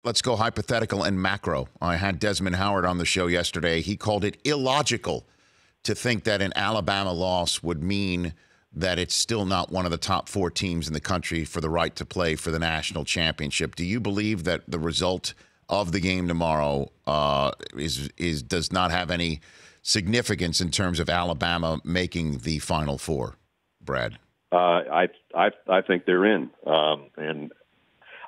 Let's go hypothetical and macro. I had Desmond Howard on the show yesterday. He called it illogical to think that an Alabama loss would mean that it's still not one of the top 4 teams in the country for the right to play for the national championship. Do you believe that the result of the game tomorrow does not have any significance in terms of Alabama making the Final Four, Brad? I think they're in, and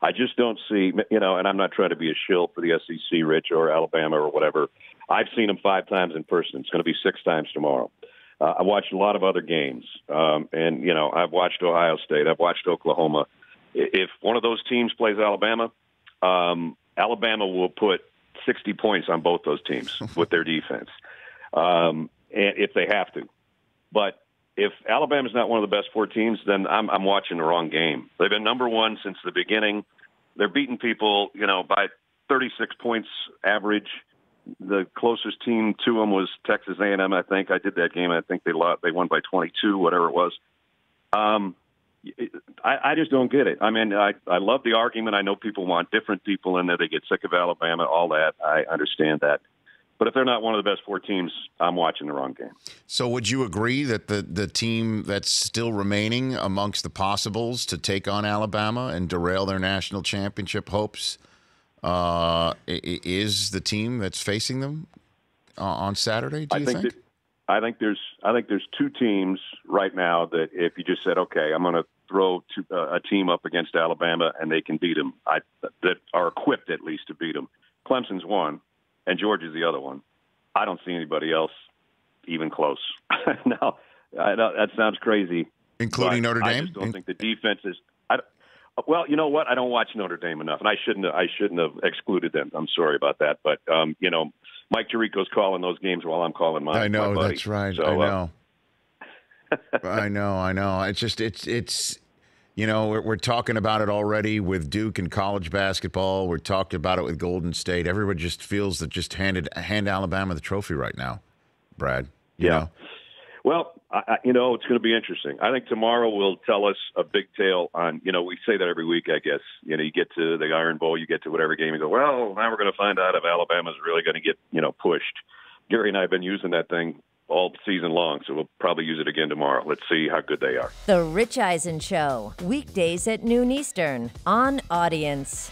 I just don't see, and I'm not trying to be a shill for the SEC, Rich, or Alabama or whatever. I've seen them 5 times in person. It's going to be 6 times tomorrow. I watched a lot of other games, and I've watched Ohio State. I've watched Oklahoma. If one of those teams plays Alabama, Alabama will put 60 points on both those teams with their defense, and if they have to. But if Alabama's not one of the best 4 teams, then I'm watching the wrong game. They've been number 1 since the beginning. They're beating people, by 36 points average. The closest team to them was Texas A&M, I think. I did that game. I think they won by 22, whatever it was. I just don't get it. I mean, I love the argument. I know people want different people in there. They get sick of Alabama, all that. I understand that. But if they're not one of the best 4 teams, I'm watching the wrong game. So would you agree that the team that's still remaining amongst the possibles to take on Alabama and derail their national championship hopes is the team that's facing them on Saturday, do you think? I think there's 2 teams right now that if you just said, okay, I'm going to throw a team up against Alabama and they can beat them, that are equipped at least to beat them. Clemson's one, and Georgia's the other one. I don't see anybody else even close. Now, I know that sounds crazy. Including Notre Dame? I just don't think the defense is well, you know what? I don't watch Notre Dame enough, and I shouldn't have excluded them. I'm sorry about that. But, Mike Tirico's calling those games while I'm calling mine. I know, my buddy. That's right. So, I know. It's just, we're talking about it already with Duke and college basketball. We're talking about it with Golden State. Everybody just feels that just hand Alabama the trophy right now, Brad. You know? Well, it's going to be interesting. I think tomorrow will tell us a big tale on, we say that every week, I guess. You get to the Iron Bowl, you get to whatever game, you go, well, now we're going to find out if Alabama's really going to get, pushed. Gary and I have been using that thing all season long, so we'll probably use it again tomorrow. Let's see how good they are. The Rich Eisen Show, weekdays at noon Eastern on Audience.